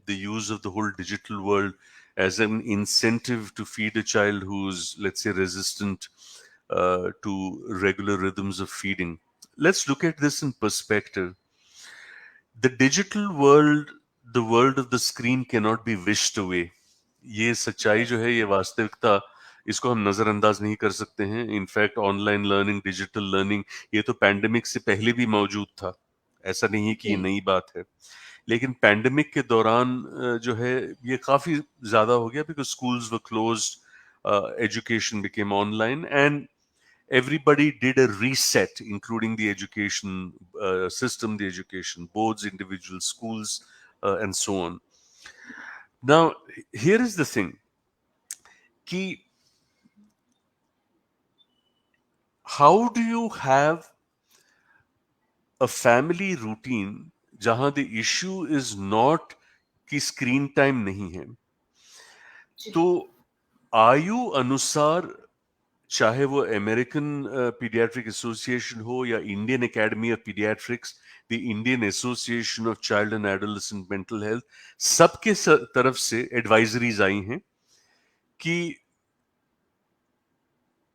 the use of the whole digital world as an incentive to feed a child who's, let's say, resistant to regular rhythms of feeding. Let's look at this in perspective. The digital world, the world of the screen cannot be wished away. ये सच्चाई जो है, ये वास्तविकता, इसको हम नजरअंदाज नहीं कर सकते हैं. In fact online learning, digital learning, ये तो पैंडेमिक से पहले भी मौजूद था. ऐसा नहीं है कि ये जी, नई बात है, लेकिन पैंडेमिक के दौरान जो है ये काफी ज्यादा हो गया, because schools were closed, education became online, and everybody did a reset, including the education system, the education boards, individual schools, and so on. Now, here is the thing, कि how do you have a family routine जहां the issue is not कि screen time नहीं है. जी, तो आयु अनुसार, चाहे वो अमेरिकन पीडियाट्रिक एसोसिएशन हो या Indian academy of paediatrics, the Indian association of child and adolescent mental health, सबके तरफ से एडवाइजरीज आई हैं कि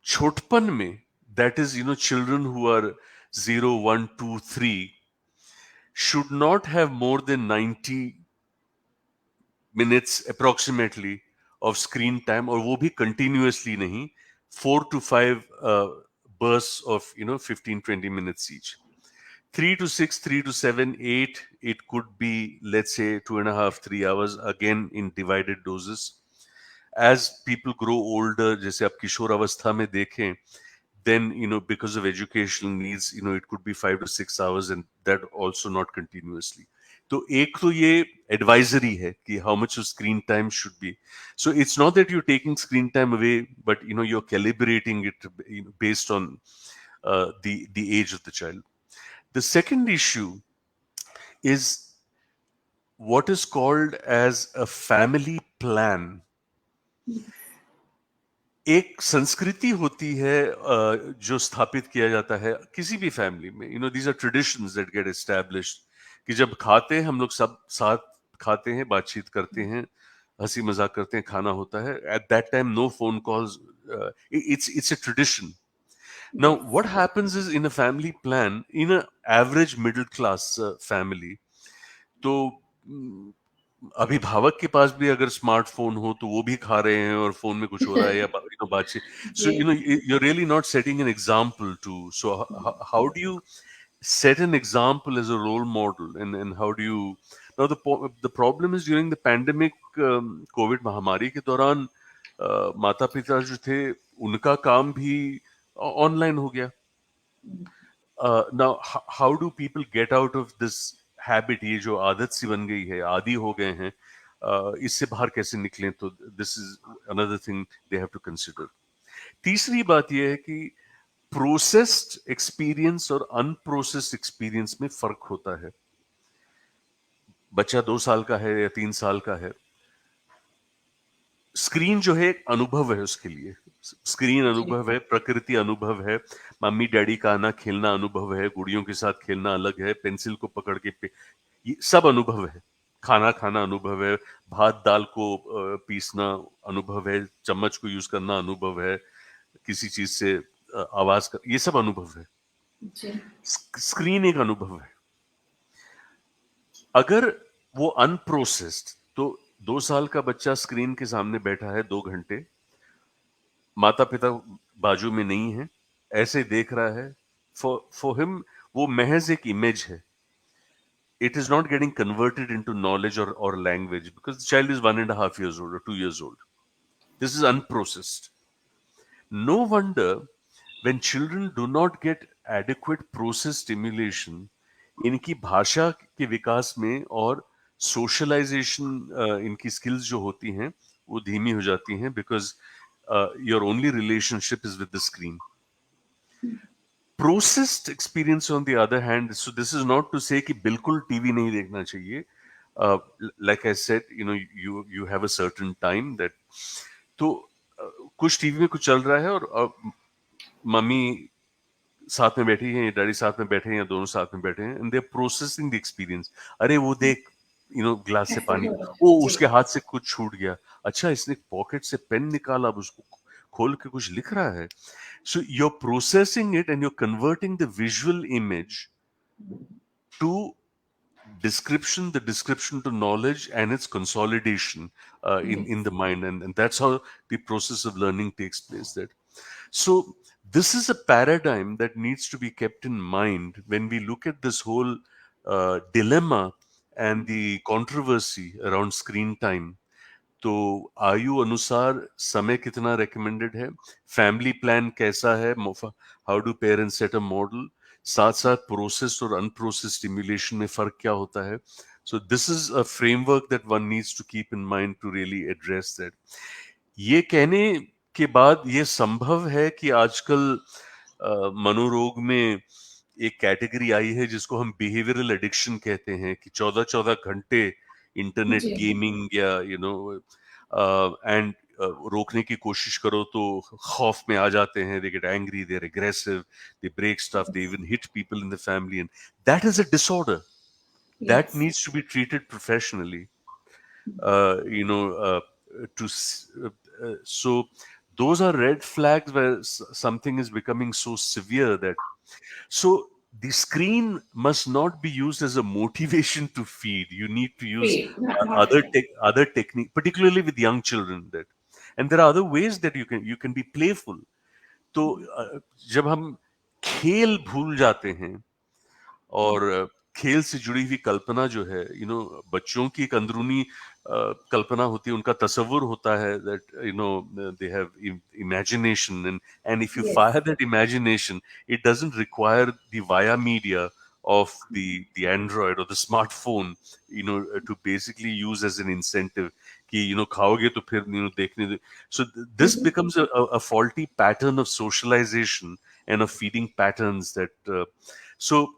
छोटपन में, that is children who are 0, 1, 2, 3 should not have more than 90 minutes approximately of screen time, और वो भी continuously नहीं, 4 to 5 bursts of 15-20 minutes each. 3 to 6, 3 to 7, 8, it could be, let's say, 2.5, 3 hours, again in divided doses. As people grow older, जैसे आप किशोर अवस्था में देखें, then because of educational needs, it could be 5 to 6 hours, and that also not continuously. तो एक तो ये advisory है कि how much of screen time should be. So it's not that you taking screen time away, but you are calibrating it based on the age of the child. The second issue is what is called as a family plan. एक संस्कृति होती है जो स्थापित किया जाता है किसी भी फैमिली में. These are traditions that get established कि जब खाते हैं हम लोग सब साथ खाते हैं, बातचीत करते हैं, हंसी मजाक करते हैं, खाना होता है. At that time no phone calls. It's a tradition. Now, what happens is in a family plan, in an average middle class family, तो अभिभावक के पास भी अगर स्मार्टफोन हो तो वो भी खा रहे हैं और फोन में कुछ हो रहा है या बातचीत. सो you're really not setting an example to. So how do you set an example as a role model, and how do you now the problem is during the pandemic, COVID महामारी के दौरान माता पिता जो थे उनका काम भी ऑनलाइन हो गया. now how do people get out of this habit? ये जो आदत सी बन गई है, आदी हो गए हैं, इससे बाहर कैसे निकलें? तो this is another thing they have to consider. तीसरी बात यह है कि प्रोसेस्ड एक्सपीरियंस और अनप्रोसेस्ड एक्सपीरियंस में फर्क होता है. बच्चा 2 साल का है या 3 साल का है, स्क्रीन जो है एक अनुभव है उसके लिए. स्क्रीन अनुभव है, प्रकृति अनुभव है, मम्मी डैडी का आना खेलना अनुभव है, गुड़ियों के साथ खेलना अलग है, पेंसिल को पकड़ के ये सब अनुभव है. खाना खाना अनुभव है, भात दाल को पीसना अनुभव है, चम्मच को यूज करना अनुभव है, किसी चीज से आवाज कर, ये सब अनुभव है. स्क्रीन एक अनुभव है. अगर वो अनप्रोसेस्ड, तो 2 साल का बच्चा स्क्रीन के सामने बैठा है 2 घंटे, माता पिता बाजू में नहीं है, ऐसे देख रहा है. फॉर हिम वो महज एक इमेज है. It is not getting converted into knowledge or language because the child is 1.5 years old or 2 years old. This is unprocessed. No wonder when children do not get adequate process stimulation, इनकी भाषा के विकास में और socialisation, इनकी skills जो होती हैं वो धीमी हो जाती हैं, because your only relationship is with the screen. Processed experience on the other hand, so this is not to say कि बिल्कुल टीवी नहीं देखना चाहिए. Like I said, you have a certain time that, तो कुछ टीवी में कुछ चल रहा है और मम्मी साथ में बैठी है, डैडी साथ में बैठे हैं, या दोनों साथ में बैठे हैं, and they're processing the experience. अरे वो देख, ग्लास से पानी, वो उसके हाथ से कुछ छूट गया, अच्छा इसने पॉकेट से पेन निकाला, अब उसको खोल के कुछ लिख रहा है. So you're processing it and you're converting the visual image to description, the description to knowledge, and its consolidation in the mind, and that's how the process of learning takes place. So this is a paradigm that needs to be kept in mind when we look at this whole dilemma and the controversy around screen time. तो आयु अनुसार समय कितना recommended है, family plan कैसा है, how do parents set a model, साथ साथ प्रोसेस और अनप्रोसेस स्टिमुलेशन में फर्क क्या होता है. So this is a framework that one needs to keep in mind to really address that. ये कहने के बाद ये संभव है कि आजकल मनोरोग में एक कैटेगरी आई है जिसको हम बिहेवियरल एडिक्शन कहते हैं, कि 14-14 घंटे इंटरनेट गेमिंग या एंड रोकने की कोशिश करो तो खौफ में आ जाते हैं, they get angry, they're aggressive, they break stuff, they even hit people in the family, and that is a disorder that needs to be treated professionally. So those are red flags where something is becoming so severe that, so the screen must not be used as a motivation to feed. You need to use other technique, particularly with young children. That, and there are other ways that you can be playful. तो जब हम खेल भूल जाते हैं और खेल से जुड़ी हुई कल्पना जो है, बच्चों की एक अंदरूनी कल्पना होती है, उनका तसव्वुर होता है, that they have imagination, and if you fire that imagination, it doesn't require the via media of the Android or the smartphone, to basically use as an incentive कि खाओगे तो फिर देखने दे. So this becomes a faulty pattern of socialization and of feeding patterns that so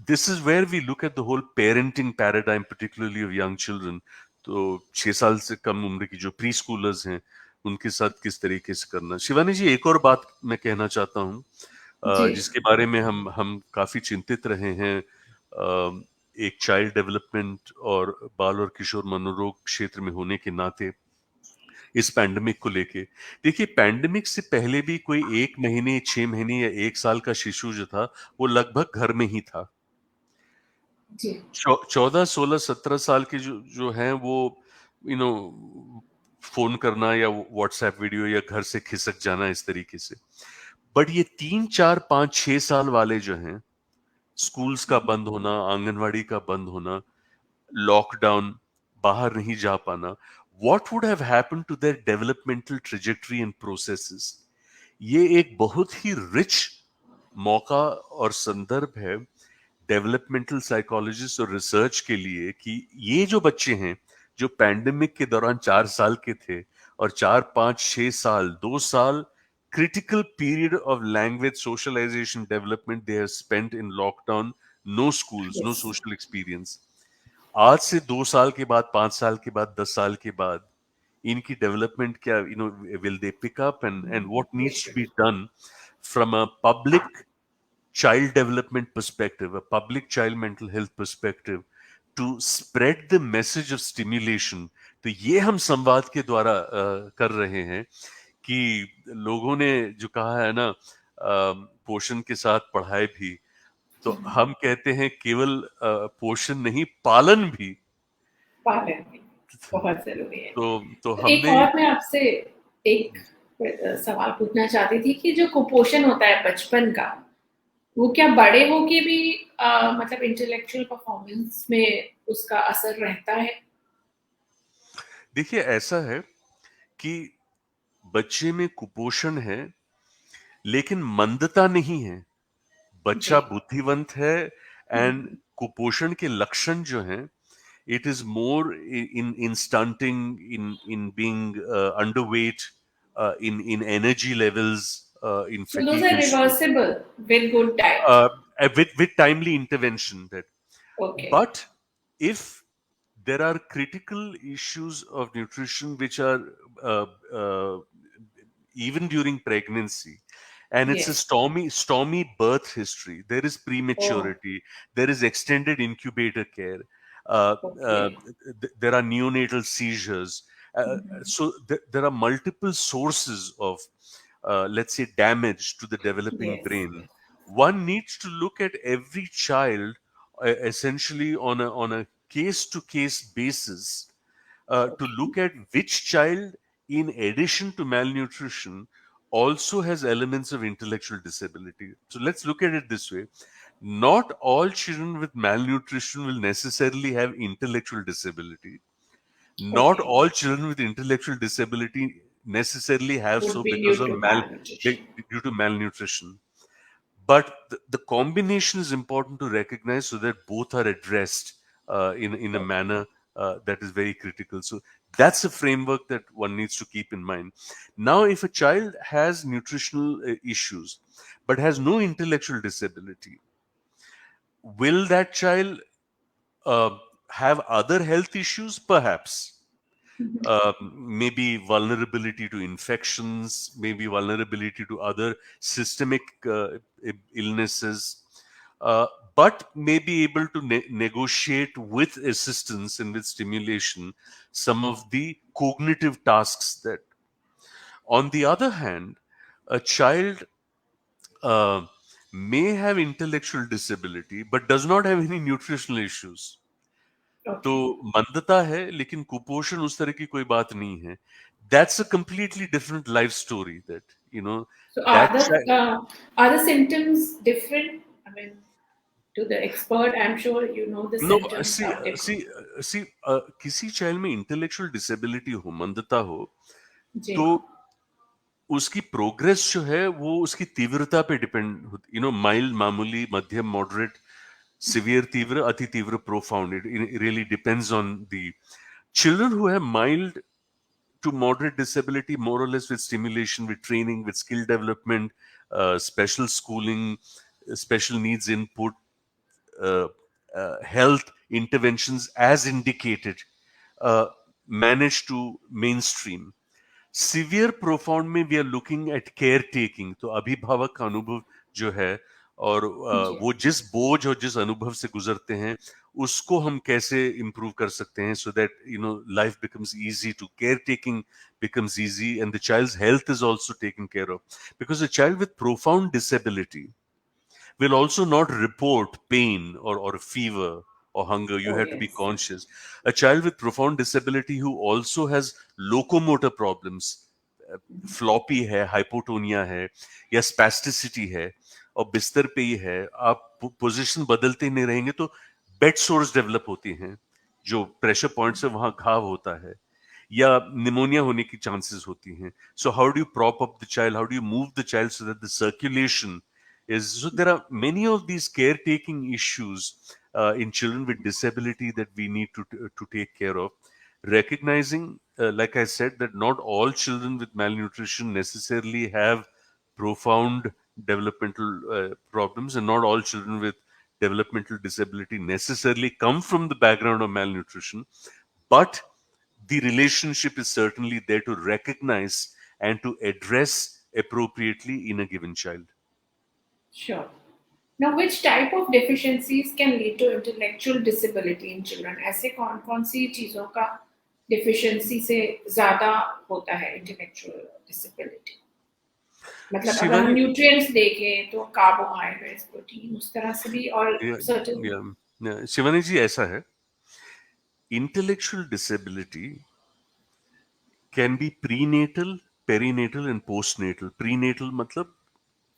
this is where we look at the whole parenting paradigm, particularly of young children. तो 6 साल से कम उम्र की जो प्री स्कूलर्स हैं उनके साथ किस तरीके से करना. शिवानी जी, एक और बात मैं कहना चाहता हूँ जी जिसके बारे में हम काफी चिंतित रहे हैं एक चाइल्ड डेवलपमेंट और बाल और किशोर मनोरोग क्षेत्र में होने के नाते इस पैंडेमिक को लेके. देखिए, पैंडेमिक से पहले भी कोई 1 महीने, 6 महीने या 1 साल का शिशु जो था वो लगभग घर में ही था. जी 14, 16, 17 साल के जो हैं वो यू नो फोन करना या व्हाट्सएप वीडियो या घर से खिसक जाना इस तरीके से. बट ये 3, 4, 5, 6 साल वाले जो हैं, स्कूल्स का बंद होना, आंगनवाड़ी का बंद होना, लॉकडाउन, बाहर नहीं जा पाना, what would have happened to their developmental trajectory and processes? ये एक बहुत ही रिच मौका और संदर्भ है डेवलपमेंटल साइकोलॉजिस्ट और रिसर्च के लिए कि ये जो बच्चे हैं जो पैंडेमिक के दौरान 4 साल के थे और 4, 5, 6 साल, 2 साल critical period of language socialization development they have spent in lockdown, no schools, no yes social experience. आज से 2 साल के बाद, 5 साल के बाद, 10 साल के बाद इनकी डेवलपमेंट क्या, will they pick up and what needs to be done from a public child development perspective, a public child mental health perspective, to spread the message of stimulation. तो ये हम संवाद के द्वारा कर रहे हैं कि लोगों ने जो कहा है ना, पोषण के साथ पढ़ाई भी, तो हम कहते हैं केवल पोषण नहीं, पालन भी. पालन भी बहुत जरूरी है. तो तो एक हमने और मैं आपसे एक सवाल पूछना चाहती थी कि जो कुपोषण होता है बचपन का, वो क्या बड़े होके भी मतलब इंटेलेक्चुअल परफॉर्मेंस में उसका असर रहता है? देखिए, ऐसा है कि बच्चे में कुपोषण है लेकिन मंदता नहीं है. बच्चा जी बुद्धिवंत है एंड कुपोषण के लक्षण जो हैं, it is more in stunting, in being underweight, in energy levels, in so those fatigue are and sleep, reversible with good diet. uh, with timely intervention. That, Okay. but if there are critical issues of nutrition which are uh, uh, even during pregnancy, and it's a Yes. stormy birth history, there is Oh, prematurity, there is extended incubator care, uh, uh, okay. there are neonatal seizures, so there are multiple sources of let's say damage to the developing Yes. brain. One needs to look at every child essentially on a case to case basis, to Okay. look at which child, in addition to malnutrition, also has elements of intellectual disability. So let's look at it this way. Not all children with malnutrition will necessarily have intellectual disability. Not Okay. all children with intellectual disability necessarily have Would so be because due of to malnutrition. due to malnutrition. But the combination is important to recognize so that both are addressed in a Okay. manner that is very critical. So that's a framework that one needs to keep in mind. Now, if a child has nutritional issues but has no intellectual disability, will that child uh, have other health issues? Perhaps. Maybe vulnerability to infections, maybe vulnerability to other systemic illnesses, uh, but may be able to negotiate with assistance and with stimulation some of the cognitive tasks that. On the other hand, a child uh, may have intellectual disability but does not have any nutritional issues. तो Okay. मंदता है लेकिन कुपोषण उस तरह की कोई बात नहीं है. That's a completely different life story. That So that child. are the symptoms different? I mean, to the expert, I'm sure you know the No, symptoms see, are different. किसी चाइल्ड में इंटेलेक्चुअल डिसेबिलिटी हो, मंदता हो, जी तो उसकी progress जो है वो उसकी तीव्रता पे डिपेंड होती. माइल्ड, मामूली, मध्यम, moderate, severe, tīvra, ati tīvra, profound. It really depends on the children who have mild to moderate disability, more or less with stimulation, with training, with skill development, special schooling, special needs input, uh, health interventions as indicated, uh, manage to mainstream. Severe profound में we are looking at care taking, तो अभिभावक का अनुभव जो है और जी वो जिस बोझ और जिस अनुभव से गुजरते हैं उसको हम कैसे इंप्रूव कर सकते हैं so that you know life becomes easy, to care taking becomes easy, and the child's health is also taken care of, because a child with profound disability will also not report pain or fever or hunger. You oh have to be yes conscious. A child with profound disability who also has locomotor problems, floppy है, hypotonia है या स्पैस्टिसिटी है और बिस्तर पे ही है, आप position बदलते नहीं रहेंगे तो बेड सोर्स डेवलप होती हैं, जो प्रेशर पॉइंट से वहां घाव होता है या निमोनिया होने की चांसेस होती हैं. So how do you prop up the child, how do you move the child so that the circulation is, so there are many of these caretaking issues in children with disability that we need to take care of, recognizing like I said, that not all children with malnutrition necessarily have profound developmental problems, and not all children with developmental disability necessarily come from the background of malnutrition, but the relationship is certainly there to recognize and to address appropriately in a given child. sure. Now, which type of deficiencies can lead to intellectual disability in children? ऐसे कौन कौन सी चीजों का deficiency से ज्यादा होता है intellectual disability? मतलब अगर हम शिवानी, nutrients देखें तो carbohydrates, protein उस तरह से भी और certain शिवानी जी, ऐसा है, intellectual disability can be prenatal, perinatal and postnatal. Prenatal मतलब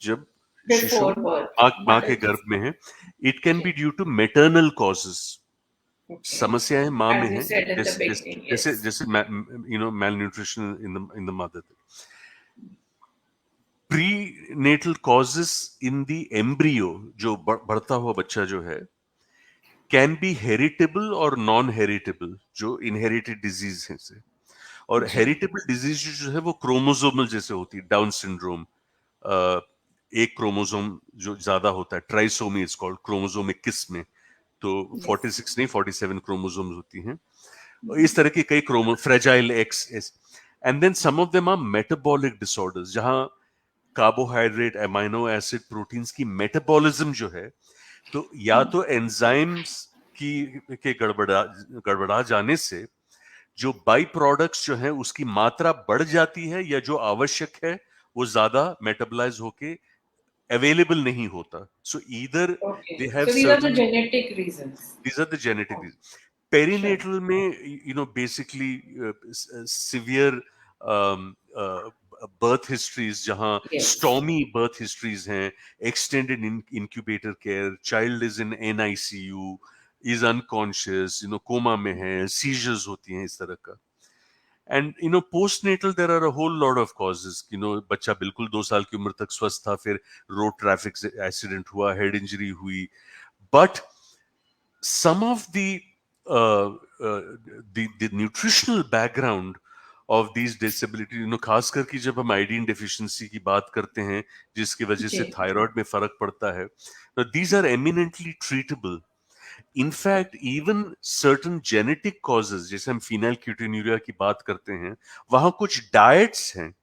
जब शिशु before birth, माँ के mothers. गर्भ में है. It can be due to maternal causes. Okay. समस्याएं माँ में As you है, said in the जैसे beginning, जैसे yes. जैसे you know mail nutrition in the mother. Prenatal causes in the embryo, जो बढ़ता हुआ बच्चा जो है, कैन बी हेरिटेबल और नॉन हेरिटेबल, जो इनहेरिटेड डिजीज है से. और जी हेरिटेबल डिजीज जो है वो क्रोमोसोमल जैसे होती है, डाउन सिंड्रोम, एक क्रोमोसोम जो ज्यादा होता है, ट्राइसोमी इट्स कॉल्ड, क्रोमोसोम 21 में, तो yes 46 नहीं 47 क्रोमोसोम्स होती हैं. इस तरह के कई chromo, fragile X, and then some of them are metabolic disorders, जहां कार्बोहाइड्रेट, अमाइनो एसिड, प्रोटीन्स की मेटाबॉलिज्म जो है, तो या तो एंजाइम्स की के गड़बड़ा जाने से जो बाई प्रोडक्ट्स जो है उसकी मात्रा बढ़ जाती है, या जो आवश्यक है वो ज्यादा मेटाबलाइज होके अवेलेबल नहीं होता. सो either okay they have so these are the certain, genetic reasons these are the genetic oh, reasons. sure Perinatal में you know basically severe um, uh, birth histories, जहाँ yes stormy birth histories हैं, extended incubator care, child is in NICU, is unconscious, you know coma में है, seizures होती हैं, इस तरह का. And you know postnatal there are a whole lot of causes. You know बच्चा बिल्कुल 2 साल की उम्र तक स्वस्थ था, फिर रोड ट्रैफिक एक्सीडेंट हुआ, हेड इंजरी हुई. But some of uh, uh, the nutritional background of these disability, you know खास करके जब हम आयोडीन डेफिशिएंसी की बात करते हैं, जिसकी वजह जी से थायराइड में फर्क पड़ता है, तो these are eminently treatable. In fact, even certain genetic causes, जैसे हम फिनाइल क्यूटिन्यूरिया की बात करते हैं, वहां कुछ डाइट्स हैं.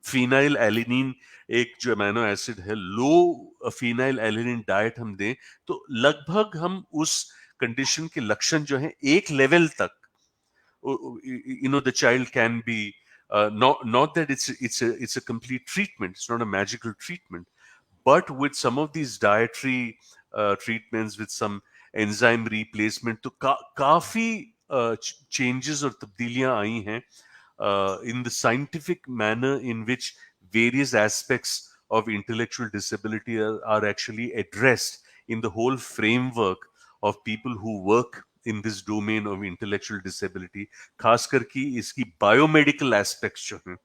फिनाइल एलिनिन एक जो अमीनो एसिड है, लो फिनाइल एलिनिन डाइट हम दें तो लगभग हम उस कंडीशन के लक्षण जो है एक लेवल तक, you know the child can be not that it's a complete treatment, it's not a magical treatment, but with some of these dietary treatments, with some enzyme replacement, तो काफी changes और तब्दीलियां आई हैं in the scientific manner in which various aspects of intellectual disability are actually addressed in the whole framework of people who work in this domain of intellectual disability. खास करके इसकी biomedical aspects जो हैं,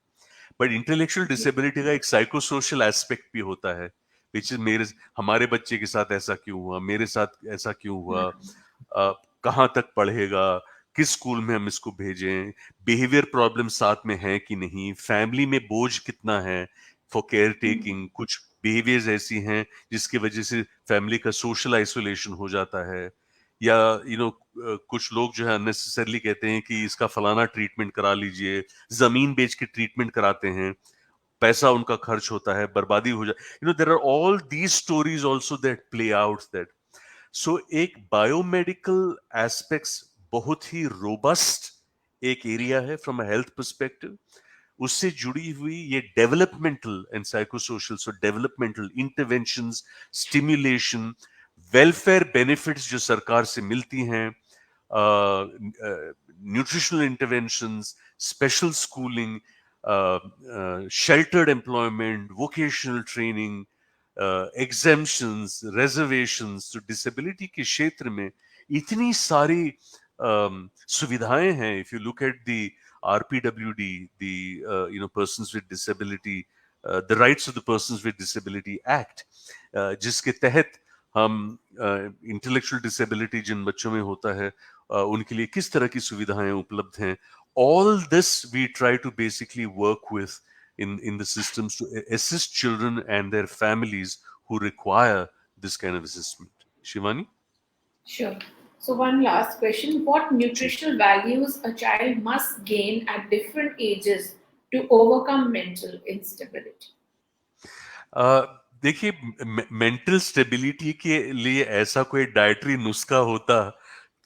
but intellectual disability का एक psychosocial aspect भी होता है, which is मेरे हमारे बच्चे के साथ ऐसा क्यों हुआ, मेरे साथ ऐसा क्यों हुआ, कहाँ तक पढ़ेगा, किस स्कूल में हम इसको भेजें, बिहेवियर प्रॉब्लम साथ में है कि नहीं, फैमिली में बोझ कितना है फॉर केयर टेकिंग, कुछ बिहेवियर्स ऐसी हैं जिसकी वजह से फैमिली का सोशल आइसोलेशन हो जाता है, या कुछ लोग जो है अननेसेसरली कहते हैं कि इसका फलाना ट्रीटमेंट करा लीजिए, जमीन बेच के ट्रीटमेंट कराते हैं, पैसा उनका खर्च होता है, बर्बादी हो जाए, there are all these stories also that play out that. So एक बायोमेडिकल एस्पेक्ट्स बहुत ही रोबस्ट एक एरिया है फ्रॉम अ हेल्थ पर्सपेक्टिव। उससे जुड़ी हुई ये developmental and psychosocial, so developmental interventions, stimulation, welfare benefits जो सरकार से मिलती हैं, nutritional interventions, special schooling, sheltered employment, vocational training, exemptions, reservations, तो disability के क्षेत्र में इतनी सारी सुविधाएं हैं. If you look at the RPWD, the Persons with Disability, the Rights of the Persons with Disability Act, जिसके तहत हम इंटेलेक्चुअल डिसेबिलिटी जिन बच्चों में होता है उनके लिए किस तरह की सुविधाएं उपलब्ध हैं, all this we try to basically work with in the systems to assist children and their families who require this kind of assistance. Shivani? Sure. So one last question. What nutritional values a child must gain at different ages to overcome mental instability? देखिए, mental stability के लिए ऐसा कोई dietary नुस्खा होता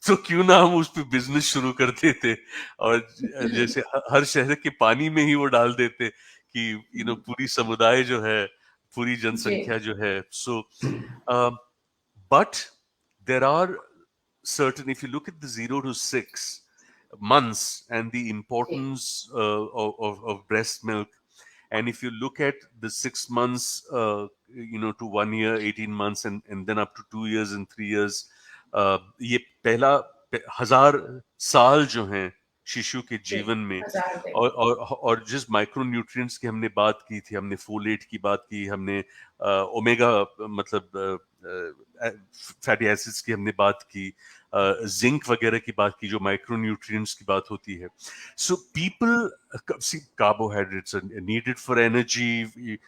तो क्यों ना हम उस पे बिजनेस शुरू कर देते, और जैसे हर शहर के पानी में ही वो डाल देते कि पूरी समुदाय जो है, पूरी जनसंख्या जो है. So but there are certain, if you look at the 0 to 6 months and the importance of breast milk, and if you look at the 6 months to 1 year, 18 months, and then up to 2 years and 3 years, ये पहला 1000 साल जो हैं शिशु के जीवन में, और जिस माइक्रोन्यूट्रिएंट्स की हमने बात की थी, हमने फोलेट की बात की, हमने ओमेगा मतलब फैटी एसिड्स की हमने बात की, जिंक वगैरह की बात की, जो माइक्रोन्यूट्रिएंट्स की बात होती है. So people see, carbohydrates are needed for energy,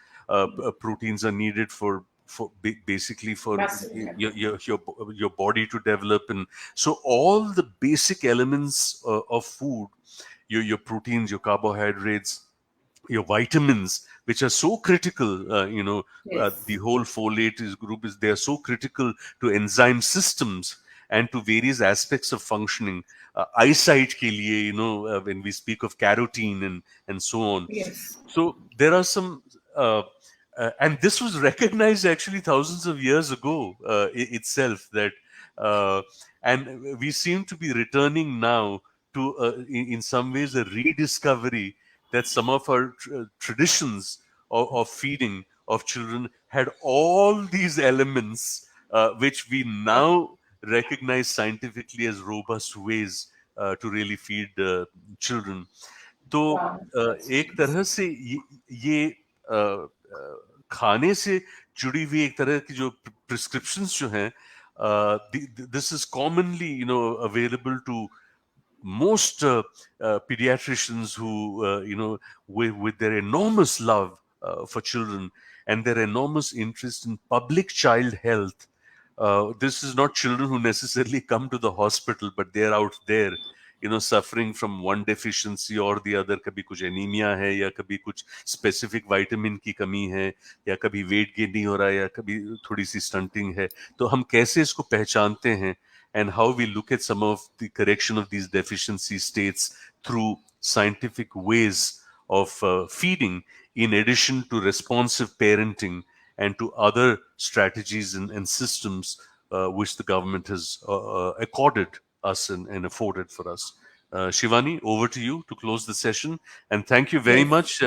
proteins are needed for basically for your body to develop, and so all the basic elements of food, your proteins, your carbohydrates, your vitamins, which are so critical, the whole folate group they are so critical to enzyme systems and to various aspects of functioning. Eyesight ke liye, when we speak of carotene and so on. Yes. So there are some, and this was recognized actually thousands of years ago itself, that, and we seem to be returning now to, in some ways, a rediscovery that some of our traditions of feeding of children had all these elements, which we now recognize scientifically as robust ways to really feed children. तो एक तरह से ये खाने से जुड़ी हुई एक तरह की जो प्रिस्क्रिप्शंस जो हैं, this is commonly available to most pediatricians who with their enormous love for children and their enormous interest in public child health. This is not children who necessarily come to the hospital, but they're out there suffering from one deficiency or the other. कभी कुछ anaemia है, या कभी कुछ specific vitamin की कमी है, या कभी वेट गेन नहीं हो रहा है, या कभी थोड़ी सी स्टंटिंग है. तो हम कैसे इसको पहचानते हैं, and how we look at some of the correction of these deficiency states through scientific ways of feeding, in addition to responsive parenting and to other strategies and systems which the government has accorded us and afforded for us. Shivani, over to you to close the session. And thank you very much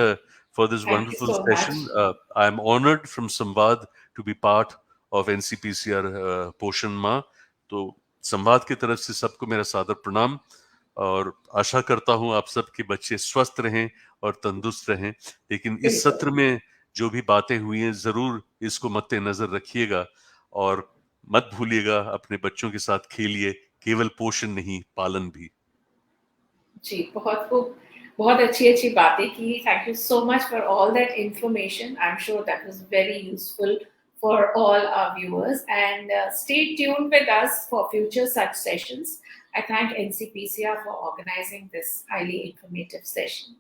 for this wonderful session. I'm honored from Samvad to be part of NCPCR Poshan Maah. तो संवाद की तरफ से सबको मेरा सादर प्रणाम, और आशा करता हूं आप सबके बच्चे स्वस्थ रहें और तंदुरुस्त रहें. लेकिन इस सत्र में जो भी बातें हुई हैं, जरूर इसको मद्देनजर रखिएगा और मत भूलिएगा अपने बच्चों के साथ खेलिए, केवल पोषण नहीं पालन भी। जी, बहुत खूब, बहुत अच्छी बातें की। Thank you so much for all that information. I am sure that was very useful for all our viewers, and stay tuned with us for future such sessions. I thank NCPCR for organizing this highly informative session.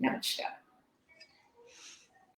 Namaskar.